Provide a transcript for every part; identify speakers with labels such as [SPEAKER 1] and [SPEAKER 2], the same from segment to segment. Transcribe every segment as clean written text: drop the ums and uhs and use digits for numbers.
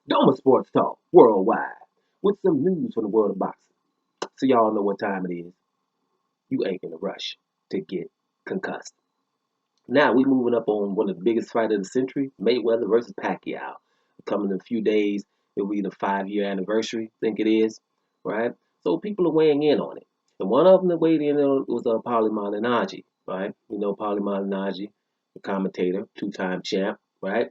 [SPEAKER 1] Doma Sports Talk worldwide with some news from the world of boxing. So y'all know what time it is. You ain't in a rush to get concussed. Now we moving up on one of the biggest fights of the century, Mayweather versus Pacquiao. Coming in a few days, it'll be the 5-year anniversary, I think it is, right? So people are weighing in on it. And one of them that weighed in on was Paulie Malignaggi, right? You know Paulie Malignaggi, the commentator, two-time champ, right?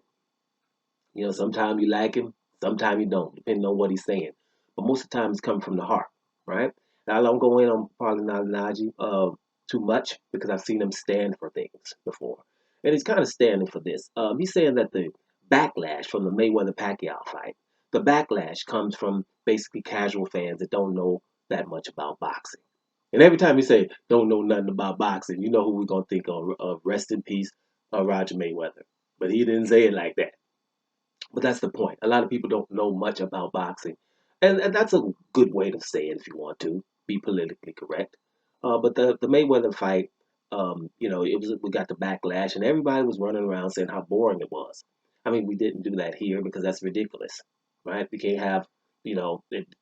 [SPEAKER 1] You know, sometimes you like him, sometimes you don't, depending on what he's saying. But most of the time, it's coming from the heart, right? Now, I don't go in on Malignaggi too much because I've seen him stand for things before. And he's kind of standing for this. He's saying that the backlash from the Mayweather-Pacquiao fight, the backlash comes from basically casual fans that don't know that much about boxing. And every time you say, don't know nothing about boxing, you know who we're going to think of. Rest in peace, Roger Mayweather. But he didn't say it like that. But that's the point. A lot of people don't know much about boxing. And that's a good way to say it if you want to be politically correct. But the Mayweather fight, we got the backlash, and everybody was running around saying how boring it was. I mean, we didn't do that here because that's ridiculous, right? We can't have,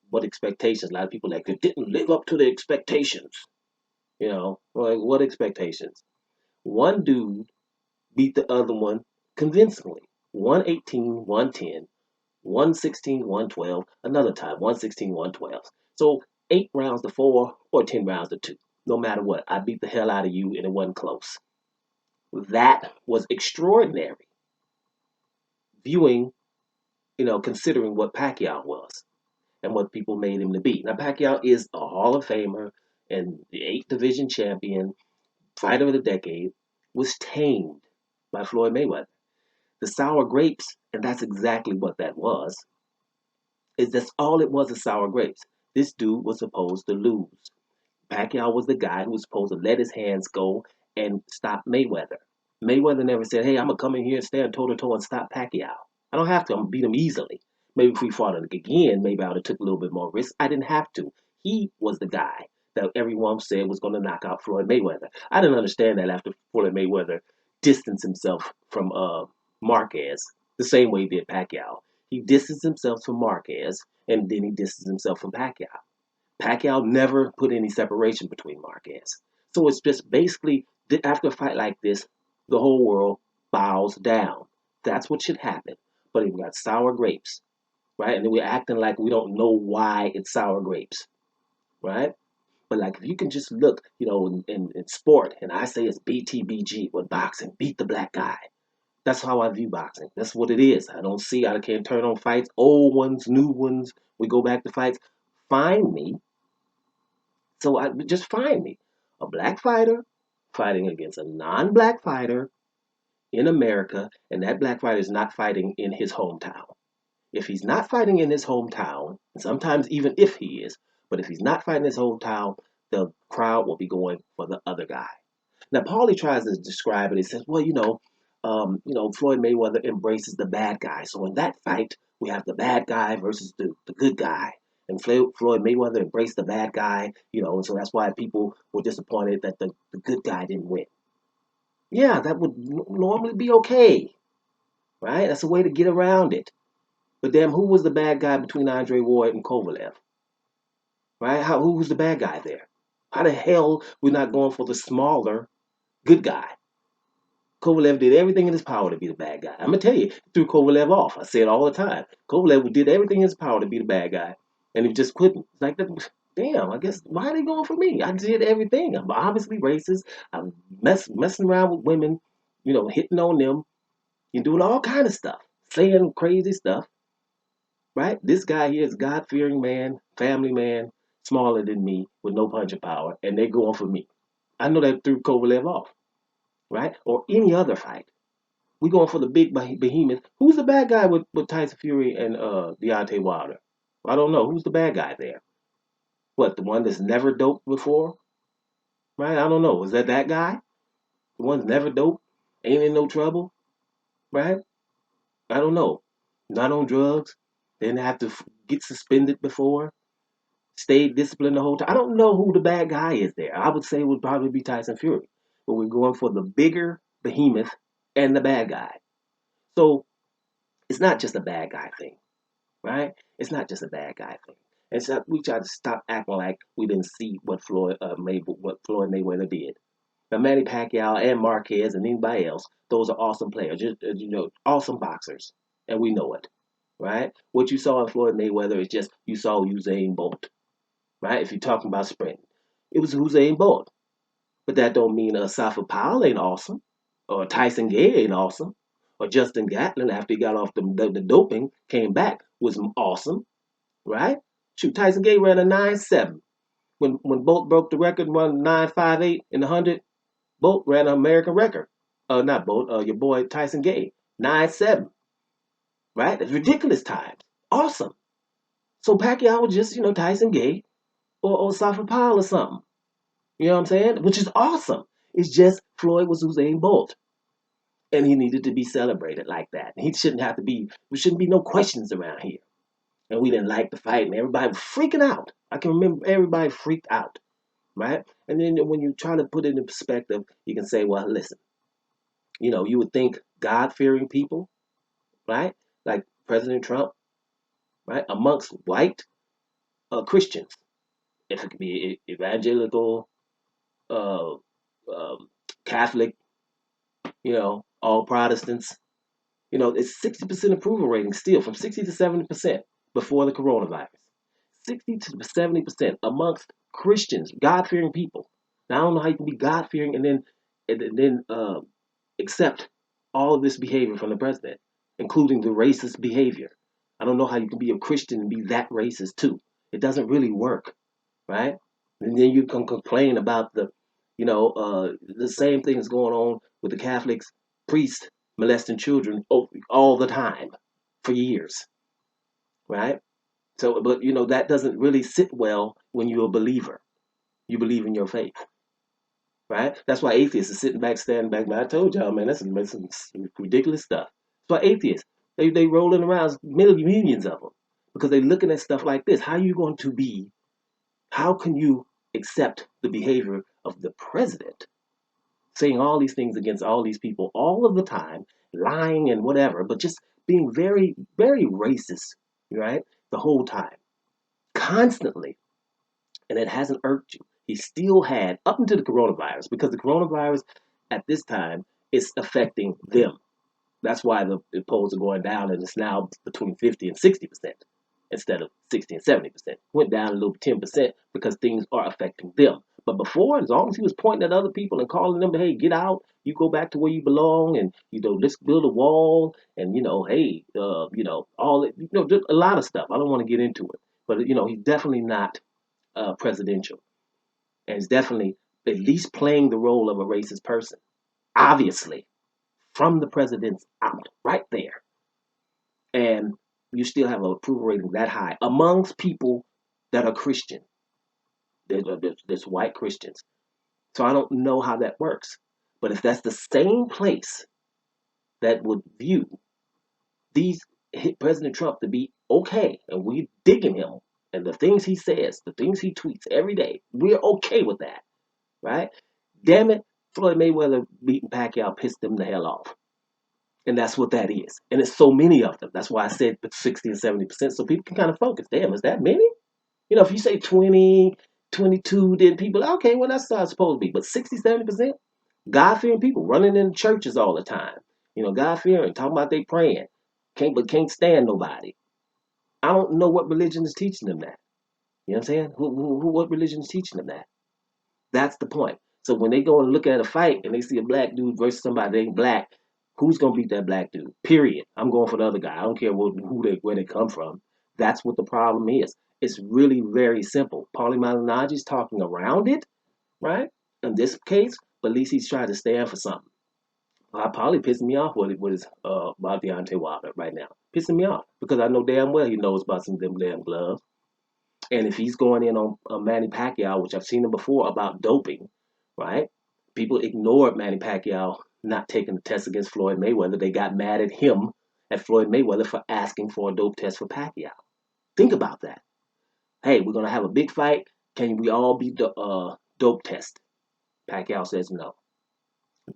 [SPEAKER 1] what expectations? A lot of people like it didn't live up to the expectations. Like what expectations? One dude beat the other one convincingly. 118, 110, 116, 112, another time, 116, 112. So 8 rounds to 4 or 10 rounds to 2. No matter what, I beat the hell out of you and it wasn't close. That was extraordinary viewing, considering what Pacquiao was and what people made him to be. Now, Pacquiao is a Hall of Famer and the 8th division champion, fighter of the decade, was tamed by Floyd Mayweather. The sour grapes, and that's exactly what that was, is that's all it was is sour grapes. This dude was supposed to lose. Pacquiao was the guy who was supposed to let his hands go and stop Mayweather. Mayweather never said, hey, I'm going to come in here and stand toe to toe and stop Pacquiao. I don't have to. I'm going to beat him easily. Maybe if we fought it again, maybe I would have took a little bit more risk. I didn't have to. He was the guy that everyone said was going to knock out Floyd Mayweather. I didn't understand that after Floyd Mayweather distanced himself from Marquez the same way he did Pacquiao. He distanced himself from Marquez, and then he distanced himself from Pacquiao. Pacquiao never put any separation between Marquez. So it's just basically, after a fight like this, the whole world bows down. That's what should happen. But we've got sour grapes, right? And then we're acting like we don't know why it's sour grapes, right? But like if you can just look, in sport, and I say it's BTBG with boxing, beat the black guy. That's how I view boxing. That's what it is. I can't turn on fights, old ones, new ones. We go back to fights. Find me. So just find me a black fighter fighting against a non-black fighter in America, and that black fighter is not fighting in his hometown. If he's not fighting in his hometown, and sometimes even if he is, but if he's not fighting in his hometown, the crowd will be going for the other guy. Now, Paulie tries to describe it. He says, well, Floyd Mayweather embraces the bad guy. So in that fight, we have the bad guy versus the good guy. And Floyd Mayweather embraced the bad guy, and so that's why people were disappointed that the good guy didn't win. Yeah, that would normally be okay, right? That's a way to get around it. But damn, who was the bad guy between Andre Ward and Kovalev, right? Who was the bad guy there? How the hell we're not going for the smaller good guy? Kovalev did everything in his power to be the bad guy. I'm gonna tell you, he threw Kovalev off. I say it all the time. Kovalev did everything in his power to be the bad guy, and he just couldn't. It's like, damn. I guess why are they going for me? I did everything. I'm obviously racist. I'm messing around with women, hitting on them, and doing all kind of stuff, saying crazy stuff. Right? This guy here is a God-fearing man, family man, smaller than me, with no punching power, and they're going for me. I know that threw Kovalev off, right? Or any other fight. We going for the big behemoth. Who's the bad guy with Tyson Fury and Deontay Wilder? I don't know. Who's the bad guy there? What, the one that's never doped before? Right? I don't know. Is that guy? The one's never doped? Ain't in no trouble? Right? I don't know. Not on drugs? Didn't have to get suspended before? Stayed disciplined the whole time? I don't know who the bad guy is there. I would say it would probably be Tyson Fury. But we're going for the bigger behemoth and the bad guy. So it's not just a bad guy thing. right? It's not just a bad guy thing. It's not, we try to stop acting like we didn't see what what Floyd Mayweather did. Now, Manny Pacquiao and Marquez and anybody else, those are awesome players, just, awesome boxers, and we know it, right? What you saw in Floyd Mayweather is just you saw Usain Bolt, right? If you're talking about sprinting, it was Usain Bolt, but that don't mean Safa Powell ain't awesome, or Tyson Gay ain't awesome, or Justin Gatlin after he got off the doping came back was awesome, right? Shoot, Tyson Gay ran a 9.7. When Bolt broke the record, run 9.58 in the 100, Bolt ran an American record. Not Bolt, your boy Tyson Gay, 9.7, right? That's ridiculous times. Awesome. So Pacquiao was just, Tyson Gay or Safa Powell or something. You know what I'm saying? Which is awesome. It's just Floyd was Usain Bolt. And he needed to be celebrated like that. He shouldn't have to be, there shouldn't be no questions around here. And we didn't like the fight, and everybody was freaking out. I can remember everybody freaked out, right? And then when you try to put it in perspective, you can say, well, listen, you would think God-fearing people, right? Like President Trump, right? Amongst white Christians, if it could be evangelical, uh, Catholic, all Protestants, it's 60% approval rating still, from 60 to 70% before the coronavirus. 60 to 70% amongst Christians, God-fearing people. Now I don't know how you can be God-fearing and then accept all of this behavior from the president, including the racist behavior. I don't know how you can be a Christian and be that racist too. It doesn't really work, right? And then you can complain about the same things going on with the Catholics, priests molesting children all the time for years, right? So, but that doesn't really sit well when you're a believer. You believe in your faith, right? That's why atheists are sitting back, standing back. Man, I told y'all, man, that's some ridiculous stuff. That's why atheists they rolling around millions of them because they're looking at stuff like this. How are you going to be? How can you accept the behavior of the president saying all these things against all these people all of the time, lying and whatever, but just being very, very racist, right? The whole time, constantly. And it hasn't irked you. He still had, up until the coronavirus, because the coronavirus at this time is affecting them. That's why the polls are going down, and it's now between 50 and 60% instead of 60 and 70%. Went down a little 10% because things are affecting them. But before, as long as he was pointing at other people and calling them, hey, get out, you go back to where you belong, and let's build a wall, and hey, all it, a lot of stuff. I don't want to get into it, but he's definitely not presidential, and is definitely at least playing the role of a racist person. Obviously, from the president's out, right there, and you still have an approval rating that high amongst people that are Christian. There's white Christians, so I don't know how that works. But if that's the same place that would view these President Trump to be okay, and we digging him, and the things he says, the things he tweets every day, we're okay with that, right? Damn it, Floyd Mayweather beating Pacquiao pissed them the hell off. And that's what that is. And it's so many of them. That's why I said 60 and 70%, so people can kind of focus. Damn, is that many? If you say 20, 22, then people, okay, well, that's how it's supposed to be. But 60, 70%? God-fearing people running in churches all the time. God-fearing, talking about they praying. Can't stand nobody. I don't know what religion is teaching them that. You know what I'm saying? What religion is teaching them that? That's the point. So when they go and look at a fight and they see a black dude versus somebody that ain't black, who's gonna beat that black dude? Period. I'm going for the other guy. I don't care where they come from. That's what the problem is. It's really very simple. Paulie Malignaggi's talking around it, right? In this case, but at least he's trying to stand for something. Paulie pissing me off with his about Deontay Wilder right now. Pissing me off because I know damn well he knows about some of them damn gloves. And if he's going in on Manny Pacquiao, which I've seen him before about doping, right? People ignored Manny Pacquiao not taking the test against Floyd Mayweather. They got mad at him, at Floyd Mayweather, for asking for a dope test for Pacquiao. Think about that. Hey, we're going to have a big fight. Can we all be dope tested? Pacquiao says no.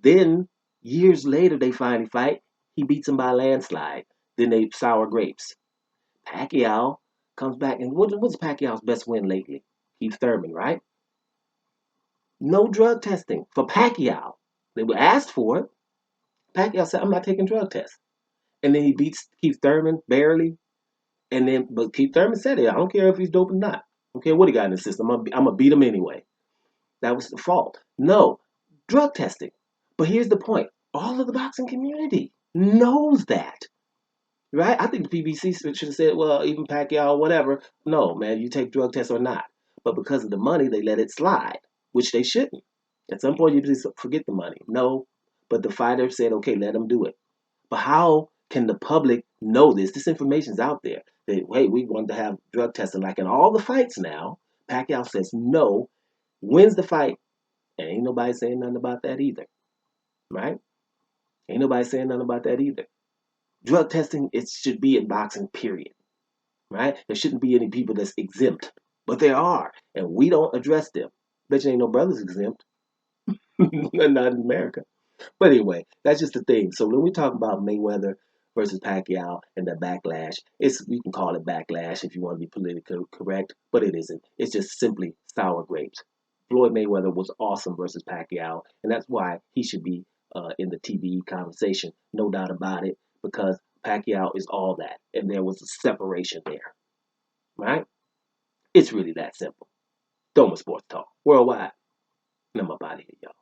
[SPEAKER 1] Then, years later, they finally fight. He beats him by a landslide. Then they sour grapes. Pacquiao comes back, and what's Pacquiao's best win lately? Keith Thurman, right? No drug testing for Pacquiao. They were asked for it. Pacquiao said, "I'm not taking drug tests," and then he beats Keith Thurman barely. And then, but Keith Thurman said it. I don't care if he's dope or not. I don't care what he got in the system. I'm gonna beat him anyway. That was the fault. No, drug testing. But here's the point: all of the boxing community knows that. Right? I think the PBC should have said, well, even Pacquiao, whatever. No, man, you take drug tests or not. But because of the money, they let it slide, which they shouldn't. At some point, you just forget the money. No, but the fighter said, okay, let them do it. But how can the public know this? This information's out there. That, hey, we want to have drug testing. Like in all the fights now, Pacquiao says no, wins the fight, and ain't nobody saying nothing about that either. Right? Ain't nobody saying nothing about that either. Drug testing, it should be in boxing, period. Right? There shouldn't be any people that's exempt, but there are, and we don't address them. Bet you ain't no brothers exempt, not in America. But anyway, that's just the thing. So when we talk about Mayweather versus Pacquiao and the backlash, it's we can call it backlash if you want to be politically correct, but it isn't. It's just simply sour grapes. Floyd Mayweather was awesome versus Pacquiao, and that's why he should be in the TBE conversation, no doubt about it, because Pacquiao is all that, and there was a separation there, right? It's really that simple. Doma Sports Talk, worldwide. And I'm up out of here, y'all.